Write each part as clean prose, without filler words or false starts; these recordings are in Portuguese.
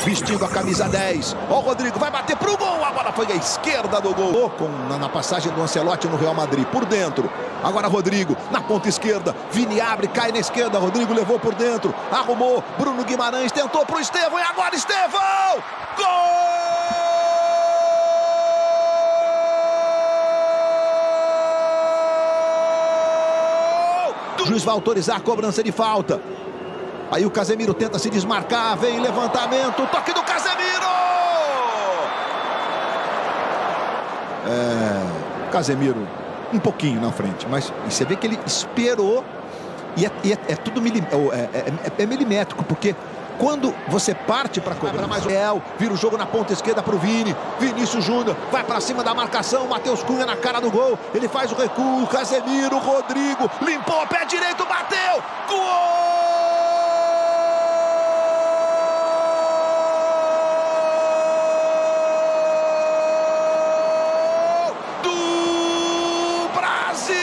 vestindo a camisa 10. Ó, o Rodrigo vai bater pro gol. A bola foi à esquerda do gol. Na passagem do Ancelotti no Real Madrid, por dentro. Agora Rodrigo, na ponta esquerda. Vini abre, cai na esquerda. Rodrigo levou por dentro. Arrumou. Bruno Guimarães tentou pro Estevão. E agora Estevão! Gol! O juiz vai autorizar a cobrança de falta. Aí o Casemiro tenta se desmarcar. Vem levantamento. Toque do Casemiro! Casemiro um pouquinho na frente. Mas você vê que ele esperou. E é tudo milimétrico. Porque quando você parte para cobrar mais o Real, vira o jogo na ponta esquerda para o Vini. Vinícius Júnior vai para cima da marcação. Matheus Cunha na cara do gol. Ele faz o recuo. Casemiro, Rodrigo limpou, pé direito, bateu. Gol! Do Brasil!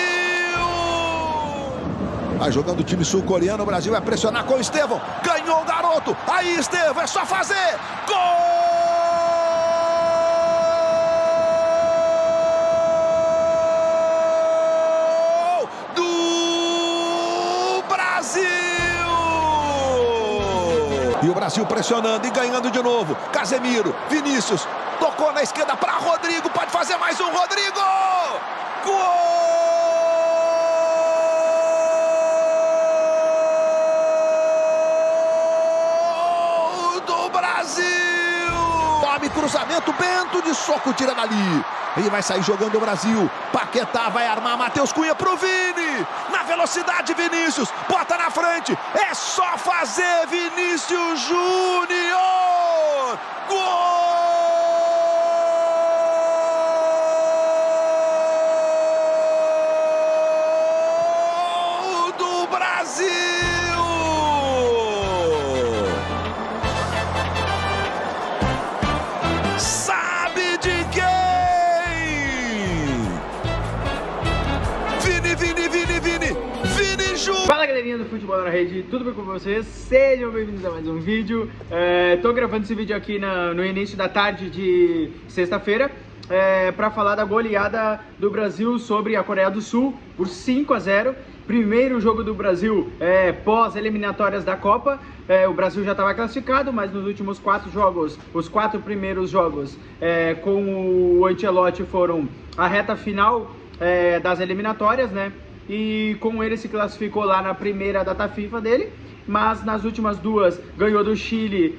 Vai jogando o time sul-coreano. O Brasil vai pressionar com o Estevão. Ganhou o garoto. Aí, Estevão, é só fazer. Gol do Brasil! E o Brasil pressionando e ganhando de novo. Casemiro, Vinícius, tocou na esquerda para Rodrigo. Pode fazer mais um, Rodrigo! Gol! Cruzamento, Bento de soco, tira dali. Ele vai sair jogando o Brasil. Paquetá vai armar, Matheus Cunha pro Vini. Na velocidade, Vinícius. Bota na frente. É só fazer, Vinícius Júnior. Gol do Brasil. Fala galerinha do Futebol na Rede, tudo bem com vocês? Sejam bem-vindos a mais um vídeo. Tô gravando esse vídeo aqui no início da tarde de sexta-feira para falar da goleada do Brasil sobre a Coreia do Sul por 5-0. Primeiro jogo do Brasil pós-eliminatórias da Copa. O Brasil já estava classificado, mas nos últimos 4 jogos, os 4 primeiros jogos com o Ancelotti foram a reta final das eliminatórias, né? E com ele se classificou lá na primeira data FIFA dele, mas nas últimas 2 ganhou do Chile,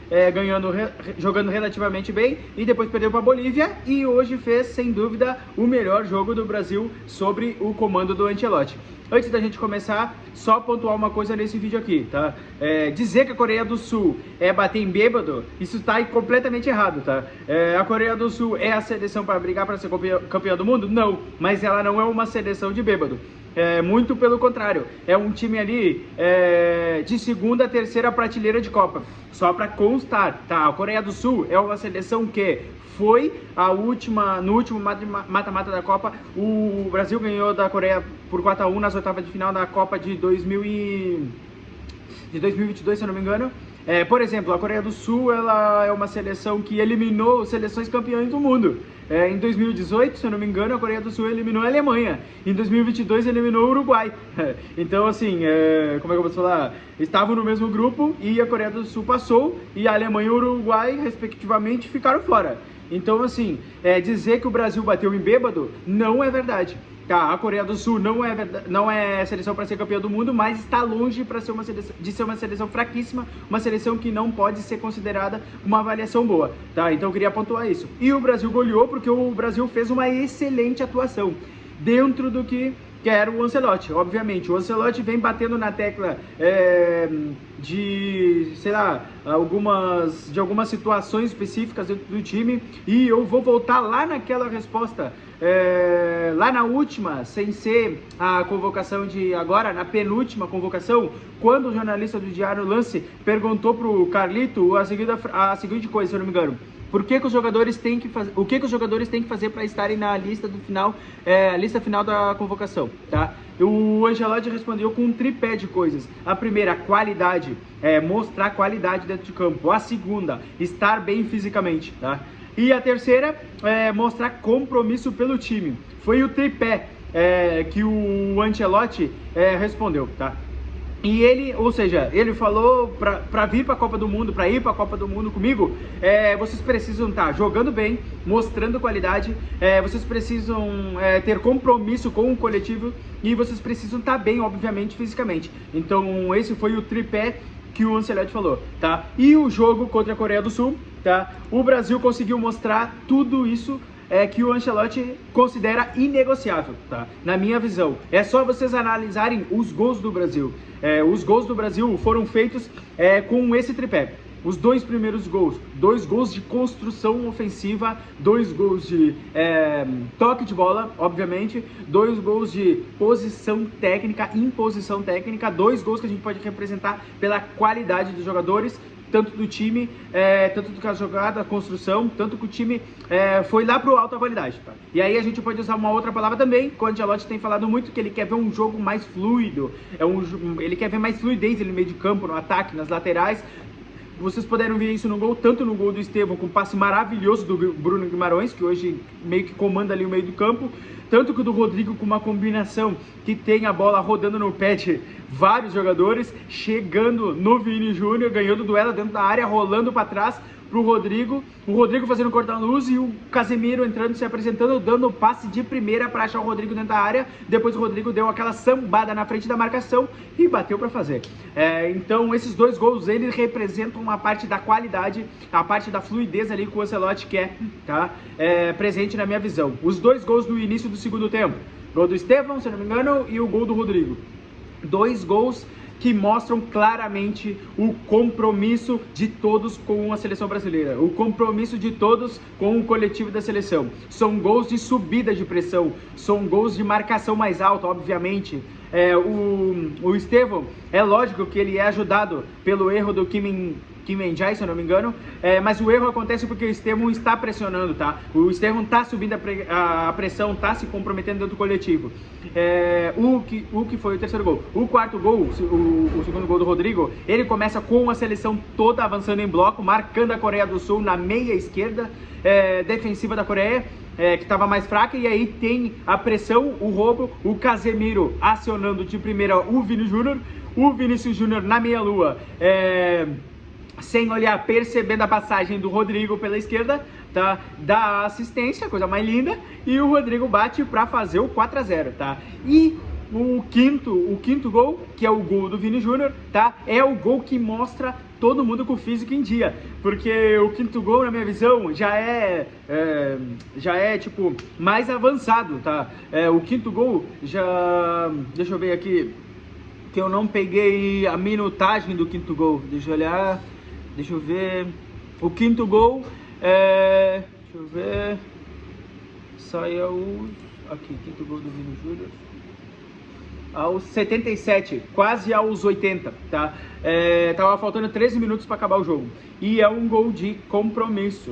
jogando relativamente bem, e depois perdeu para a Bolívia, e hoje fez, sem dúvida, o melhor jogo do Brasil sobre o comando do Ancelotti. Antes da gente começar, só pontuar uma coisa nesse vídeo aqui, tá? Dizer que a Coreia do Sul é bater em bêbado, isso tá completamente errado, tá? A Coreia do Sul é a seleção para brigar para ser campeã do mundo? Não, mas ela não é uma seleção de bêbado. Muito pelo contrário, é um time ali de segunda, terceira prateleira de Copa. Só para constar, tá? A Coreia do Sul é uma seleção que foi no último mata-mata da Copa. O Brasil ganhou da Coreia por 4-1 nas oitavas de final da Copa de 2022, se eu não me engano. Por exemplo, a Coreia do Sul ela é uma seleção que eliminou seleções campeãs do mundo. Em 2018, se eu não me engano, a Coreia do Sul eliminou a Alemanha. Em 2022, eliminou o Uruguai. Então, assim, como é que eu posso falar? Estavam no mesmo grupo e a Coreia do Sul passou e a Alemanha e o Uruguai, respectivamente, ficaram fora. Então, assim, dizer que o Brasil bateu em bêbado não é verdade. Tá, a Coreia do Sul não é seleção para ser campeã do mundo, mas está longe de ser uma seleção fraquíssima, uma seleção que não pode ser considerada uma avaliação boa, tá? Então eu queria pontuar isso. E o Brasil goleou porque o Brasil fez uma excelente atuação dentro do que era o Ancelotti, obviamente. O Ancelotti vem batendo na tecla de algumas situações específicas dentro do time, e eu vou voltar lá naquela resposta, lá na última, sem ser a convocação de agora, na penúltima convocação, quando o jornalista do Diário Lance perguntou pro Carlito a seguinte coisa, se eu não me engano: o que os jogadores têm que fazer para estarem na lista do final, lista final da convocação, tá? o Ancelotti respondeu com um tripé de coisas. A primeira, qualidade, mostrar qualidade dentro de campo. A segunda, estar bem fisicamente, tá? E a terceira, mostrar compromisso pelo time. Foi o tripé que o Ancelotti respondeu, tá? E ele, ou seja, ele falou para vir para a Copa do Mundo, para ir para a Copa do Mundo comigo, vocês precisam estar jogando bem, mostrando qualidade, vocês precisam ter compromisso com o coletivo e vocês precisam estar bem, obviamente, fisicamente. Então esse foi o tripé que o Ancelotti falou, tá? E o jogo contra a Coreia do Sul, tá? O Brasil conseguiu mostrar tudo isso que o Ancelotti considera inegociável, tá? Na minha visão. É só vocês analisarem os gols do Brasil. Os gols do Brasil foram feitos com esse tripé. Os 2 primeiros gols, 2 gols de construção ofensiva, 2 gols de toque de bola, obviamente, 2 gols de posição técnica, imposição técnica, 2 gols que a gente pode representar pela qualidade dos jogadores, tanto do time, tanto do que a jogada, a construção, tanto que o time foi lá pro alta qualidade, tá? E aí a gente pode usar uma outra palavra também, que o Ancelotti tem falado muito, que ele quer ver um jogo mais fluido, ele quer ver mais fluidez no meio de campo, no ataque, nas laterais. Vocês puderam ver isso no gol, tanto no gol do Estevão, com um passe maravilhoso do Bruno Guimarães, que hoje meio que comanda ali o meio do campo, tanto que o do Rodrigo com uma combinação que tem a bola rodando no pé de vários jogadores, chegando no Vini Júnior, ganhando o duelo dentro da área, rolando para trás pro Rodrigo, o Rodrigo fazendo corta-luz e o Casemiro entrando, se apresentando, dando passe de primeira para achar o Rodrigo dentro da área. Depois o Rodrigo deu aquela sambada na frente da marcação e bateu para fazer. Então esses 2 gols, eles representam uma parte da qualidade, a parte da fluidez ali que o Ancelotti quer, tá? Presente na minha visão. Os 2 gols no início do segundo tempo, gol do Estevão, se não me engano, e o gol do Rodrigo. 2 gols que mostram claramente o compromisso de todos com a seleção brasileira, o compromisso de todos com o coletivo da seleção. São gols de subida de pressão, são gols de marcação mais alta, obviamente. O Estevão, é lógico que ele é ajudado pelo erro do Kim Min-jae, se eu não me engano, mas o erro acontece porque o Estevão está pressionando, tá? O Estevão está subindo a pressão, está se comprometendo dentro do coletivo. O que foi o terceiro gol? O quarto gol, o segundo gol do Rodrigo, ele começa com a seleção toda avançando em bloco, marcando a Coreia do Sul na meia esquerda defensiva da Coreia, que estava mais fraca, e aí tem a pressão, o roubo, o Casemiro acionando de primeira o Vini Júnior, o Vinícius Júnior na meia-lua, sem olhar, percebendo a passagem do Rodrigo pela esquerda, tá? Dá assistência, coisa mais linda, e o Rodrigo bate para fazer o 4-0, tá? E o quinto gol, que é o gol do Vini Júnior, tá? É o gol que mostra todo mundo com o físico em dia, porque o quinto gol, na minha visão, já é tipo mais avançado, tá? O quinto gol já, deixa eu ver aqui, que eu não peguei a minutagem do quinto gol, deixa eu olhar. Deixa eu ver, o quinto gol, deixa eu ver, saiu, aqui, quinto gol do Vini Júnior, aos 77, quase aos 80, tá? Tava faltando 13 minutos para acabar o jogo, e é um gol de compromisso,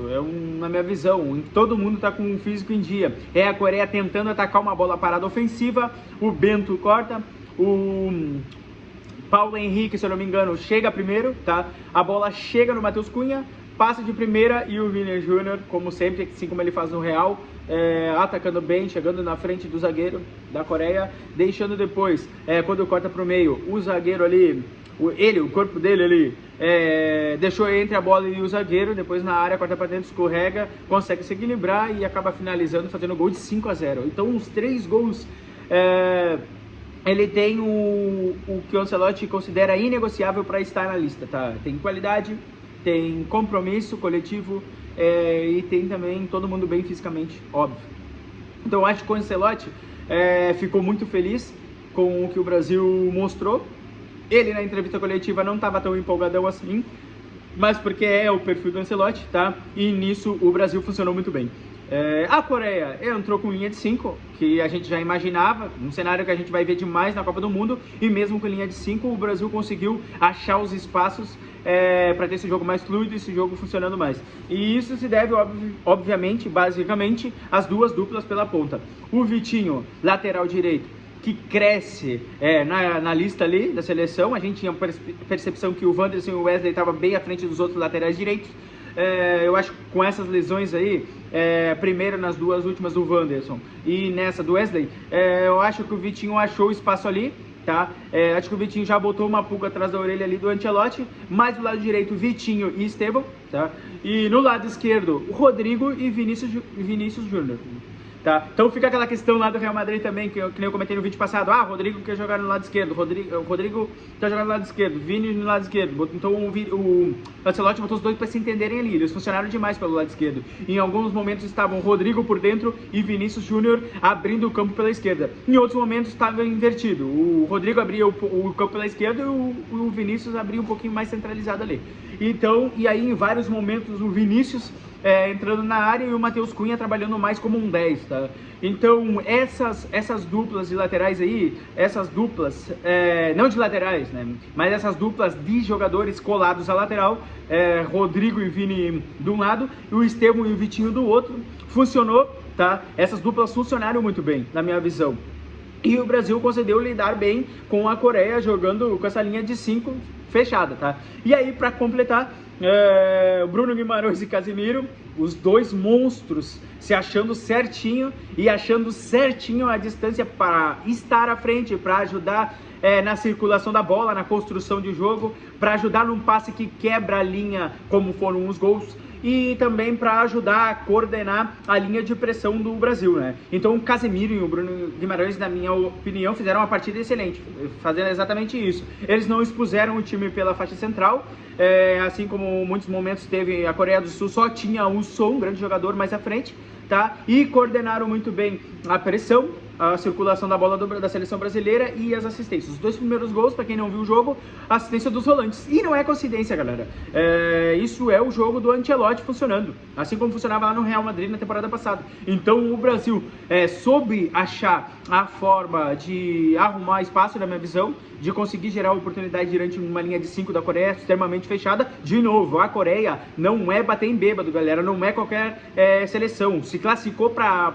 na minha visão, todo mundo tá com o físico em dia, a Coreia tentando atacar uma bola parada ofensiva, o Bento corta, o Paulo Henrique, se eu não me engano, chega primeiro, tá? A bola chega no Matheus Cunha, passa de primeira e o Vini Júnior, como sempre, assim como ele faz no Real, atacando bem, chegando na frente do zagueiro da Coreia, deixando depois, quando corta pro meio, o zagueiro ali, o corpo dele ali, deixou entre a bola e o zagueiro, depois na área, corta pra dentro, escorrega, consegue se equilibrar e acaba finalizando, fazendo gol de 5-0. Então os 3 gols... ele tem o que o Ancelotti considera inegociável para estar na lista, tá? Tem qualidade, tem compromisso coletivo e tem também todo mundo bem fisicamente, óbvio. Então acho que o Ancelotti ficou muito feliz com o que o Brasil mostrou. Ele na entrevista coletiva não estava tão empolgadão assim, mas porque é o perfil do Ancelotti, tá? E nisso o Brasil funcionou muito bem. A Coreia entrou com linha de 5, que a gente já imaginava, um cenário que a gente vai ver demais na Copa do Mundo, e mesmo com linha de 5 o Brasil conseguiu achar os espaços para ter esse jogo mais fluido, esse jogo funcionando mais. E isso se deve, obviamente, basicamente, às 2 duplas pela ponta. O Vitinho, lateral direito, que cresce na lista ali da seleção. A gente tinha percepção que o Wanderson e o Wesley estavam bem à frente dos outros laterais direitos. Eu acho que com essas lesões aí, primeiro nas duas últimas do Wanderson e nessa do Wesley, eu acho que o Vitinho achou espaço ali, tá? Acho que o Vitinho já botou uma pulga atrás da orelha ali do Ancelotti, mais do lado direito Vitinho e Estevão, tá? E no lado esquerdo Rodrigo e Vinícius Júnior. Tá? Então fica aquela questão lá do Real Madrid também, que nem eu comentei no vídeo passado. Rodrigo quer jogar no lado esquerdo, Rodrigo quer jogar no lado esquerdo, Vini no lado esquerdo. Então o Ancelotti botou os dois para se entenderem ali. Eles funcionaram demais pelo lado esquerdo. Em alguns momentos estavam Rodrigo por dentro e Vinícius Júnior abrindo o campo pela esquerda. Em outros momentos estava invertido. O Rodrigo abria o campo pela esquerda e o Vinícius abria um pouquinho mais centralizado ali. Então, e aí em vários momentos o Vinícius entrando na área e o Matheus Cunha trabalhando mais como um 10, tá? Então, essas duplas de laterais aí, essas duplas, não de laterais, né? Mas essas duplas de jogadores colados à lateral, Rodrigo e Vini de um lado, e o Estevão e o Vitinho do outro, funcionou, tá? Essas duplas funcionaram muito bem, na minha visão. E o Brasil conseguiu lidar bem com a Coreia jogando com essa linha de 5 fechada, tá? E aí, para completar, Bruno Guimarães e Casemiro, os dois monstros se achando certinho e achando certinho a distância para estar à frente, para ajudar na circulação da bola, na construção de jogo, para ajudar num passe que quebra a linha, como foram os gols, e também para ajudar a coordenar a linha de pressão do Brasil, né? Então o Casemiro e o Bruno Guimarães, na minha opinião, fizeram uma partida excelente, fazendo exatamente isso. Eles não expuseram o time pela faixa central, assim como muitos momentos teve a Coreia do Sul, só tinha o Son, um grande jogador, mais à frente, tá? E coordenaram muito bem a pressão, a circulação da bola da seleção brasileira e as assistências. Os dois primeiros gols, para quem não viu o jogo, a assistência dos volantes. E não é coincidência, galera. Isso é o jogo do Ancelotti funcionando, assim como funcionava lá no Real Madrid na temporada passada. Então o Brasil soube achar a forma de arrumar espaço, na minha visão, de conseguir gerar oportunidade durante uma linha de 5 da Coreia extremamente fechada. De novo, a Coreia não é bater em bêbado, galera, não é qualquer seleção. Se classificou para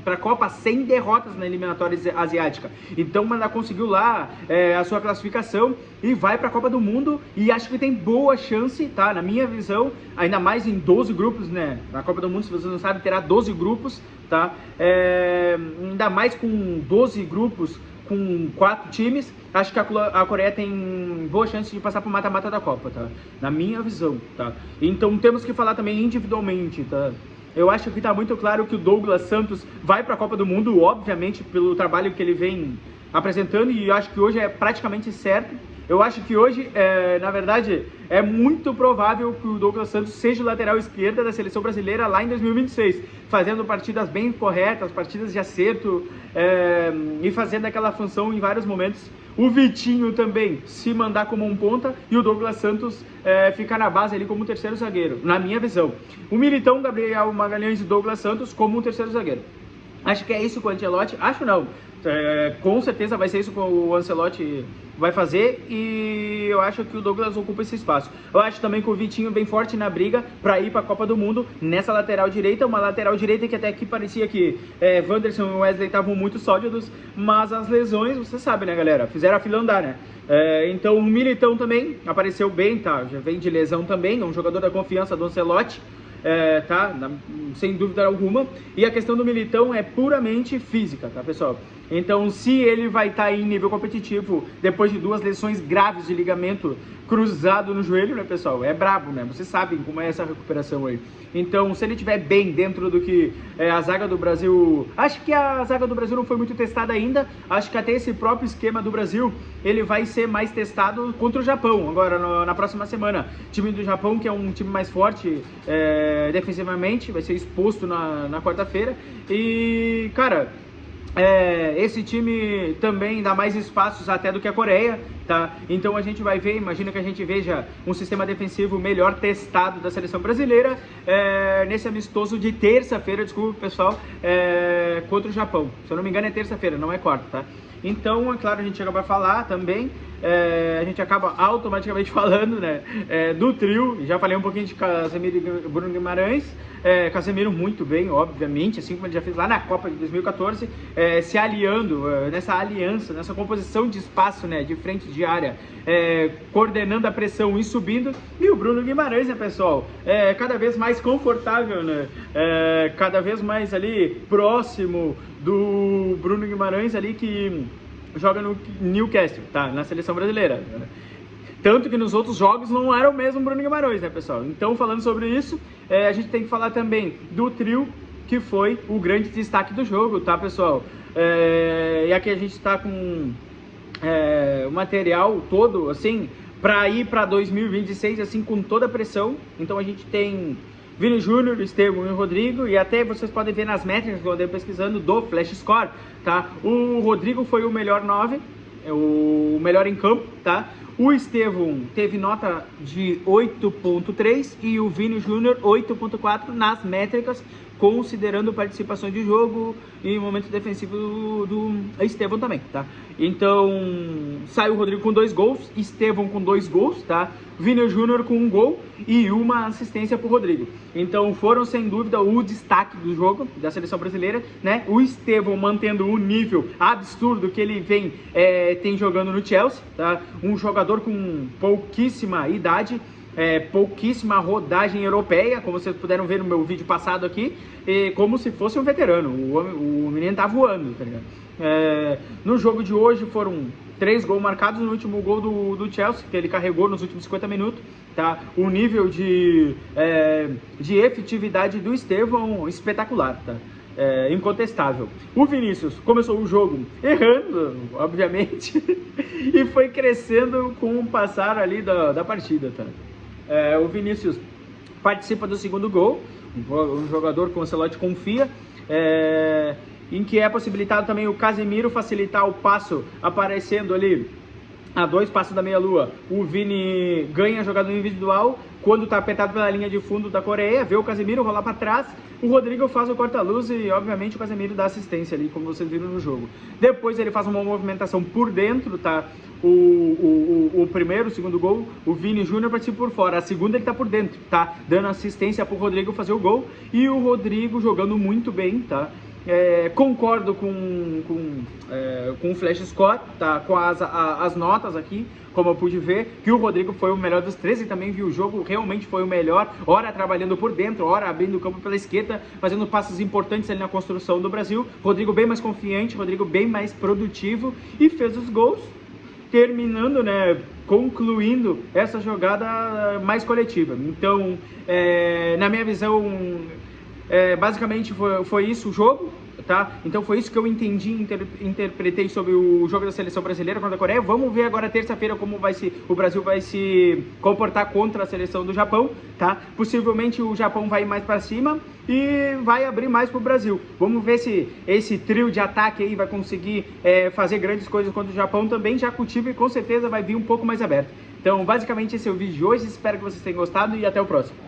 a Copa sem derrotas na eliminatória asiática. Então ela conseguiu lá a sua classificação e vai para a Copa do Mundo, e acho que tem boa chance, tá? Na minha visão, ainda mais em 12 grupos, né? Na Copa do Mundo, se você não sabe, terá 12 grupos, tá? Ainda mais com 12 grupos, com 4 times, acho que a Coreia tem boa chance de passar para o mata-mata da Copa, tá? Na minha visão, tá? Então temos que falar também individualmente, tá? Eu acho que está muito claro que o Douglas Santos vai para a Copa do Mundo, obviamente, pelo trabalho que ele vem apresentando, e acho que hoje é praticamente certo. Eu acho que hoje, na verdade, é muito provável que o Douglas Santos seja o lateral esquerda da seleção brasileira lá em 2026, fazendo partidas bem corretas, partidas de acerto, e fazendo aquela função em vários momentos. O Vitinho também se mandar como um ponta, e o Douglas Santos ficar na base ali como um terceiro zagueiro, na minha visão. O Militão, Gabriel Magalhães e Douglas Santos como um terceiro zagueiro. Acho que é isso com o Ancelotti, acho não. Com certeza vai ser isso que o Ancelotti vai fazer, e eu acho que o Douglas ocupa esse espaço. Eu acho também que o Vitinho vem forte na briga para ir para a Copa do Mundo nessa lateral direita, uma lateral direita que até aqui parecia que Wanderson e Wesley estavam muito sólidos, mas as lesões, você sabe, né, galera, fizeram a fila andar, né? Então o Militão também apareceu bem, tá? Já vem de lesão também, é um jogador da confiança do Ancelotti. Tá? Sem dúvida alguma. E a questão do Militão é puramente física, tá, pessoal? Então, se ele vai estar em nível competitivo depois de 2 lesões graves de ligamento cruzado no joelho, né, pessoal? É brabo, né? Vocês sabem como é essa recuperação aí. Então, se ele estiver bem dentro do que a zaga do Brasil... Acho que a zaga do Brasil não foi muito testada ainda. Acho que até esse próprio esquema do Brasil, ele vai ser mais testado contra o Japão, agora na próxima semana. O time do Japão, que é um time mais forte defensivamente, vai ser exposto na quarta-feira. E, cara... esse time também dá mais espaços até do que a Coreia, tá? Então a gente vai ver, imagina que a gente veja um sistema defensivo melhor testado da seleção brasileira nesse amistoso de terça-feira, desculpa pessoal, contra o Japão. Se eu não me engano é terça-feira, não é quarta, tá? Então, é claro, a gente chega para falar também, a gente acaba automaticamente falando, né, do trio. Já falei um pouquinho de Casemiro e Bruno Guimarães. Casemiro muito bem, obviamente, assim como ele já fez lá na Copa de 2014, se aliando, nessa aliança, nessa composição de espaço, né, de frente de área, coordenando a pressão e subindo. E o Bruno Guimarães, né, pessoal, cada vez mais confortável, né, cada vez mais ali próximo do Bruno Guimarães ali que joga no Newcastle, tá, na seleção brasileira. Tanto que nos outros jogos não era o mesmo Bruno Guimarães, né, pessoal? Então, falando sobre isso, a gente tem que falar também do trio, que foi o grande destaque do jogo, tá, pessoal? E aqui a gente está com o material todo, assim, para ir para 2026, assim, com toda a pressão. Então, a gente tem Vini Júnior, Estevão e Rodrigo, e até vocês podem ver nas métricas que eu andei pesquisando do Flash Score, tá? O Rodrigo foi o melhor 9, o melhor em campo, tá? O Estevão teve nota de 8.3 e o Vini Júnior 8.4 nas métricas, considerando participação de jogo e momento defensivo do Estevão também, tá? Então, saiu o Rodrigo com 2 gols, Estevão com 2 gols, tá? Vini Júnior com 1 gol e uma assistência pro Rodrigo. Então, foram sem dúvida o destaque do jogo da seleção brasileira, né? O Estevão mantendo o nível absurdo que ele tem jogando no Chelsea, tá? Um jogador com pouquíssima idade, pouquíssima rodagem europeia, como vocês puderam ver no meu vídeo passado aqui, como se fosse um veterano. O menino tá voando, tá ligado? No jogo de hoje foram 3 gols marcados. No último gol do Chelsea, que ele carregou nos últimos 50 minutos, tá? O nível de efetividade do Estevão espetacular, tá? Incontestável. O Vinícius começou o jogo errando, obviamente, e foi crescendo com o passar ali da partida, tá? O Vinícius participa do segundo gol, um jogador que o Ancelotti confia, em que é possibilitado também o Casemiro facilitar o passo, aparecendo ali a 2 passos da meia-lua. O Vini ganha a jogada individual, quando está apertado pela linha de fundo da Coreia, vê o Casemiro rolar para trás, o Rodrigo faz o corta-luz e, obviamente, o Casemiro dá assistência ali, como vocês viram no jogo. Depois ele faz uma movimentação por dentro, tá? O primeiro, o segundo gol, o Vini Júnior participa por fora. A segunda ele tá por dentro, tá? Dando assistência pro Rodrigo fazer o gol. E o Rodrigo jogando muito bem, tá? Concordo com o Flash Score, tá? Com as notas aqui, como eu pude ver, que o Rodrigo foi o melhor dos 13 e também viu o jogo, realmente foi o melhor, ora trabalhando por dentro, ora abrindo o campo pela esquerda, fazendo passos importantes ali na construção do Brasil. Rodrigo bem mais confiante, Rodrigo bem mais produtivo e fez os gols, terminando, né, concluindo essa jogada mais coletiva. Então, na minha visão, basicamente foi isso o jogo, tá? Então foi isso que eu entendi, interpretei sobre o jogo da seleção brasileira contra a Coreia. Vamos ver agora terça-feira como o Brasil vai se comportar contra a seleção do Japão, tá? Possivelmente o Japão vai ir mais para cima e vai abrir mais para o Brasil. Vamos ver se esse trio de ataque aí vai conseguir fazer grandes coisas contra o Japão também, já que o time com certeza vai vir um pouco mais aberto. Então basicamente esse é o vídeo de hoje, espero que vocês tenham gostado e até o próximo.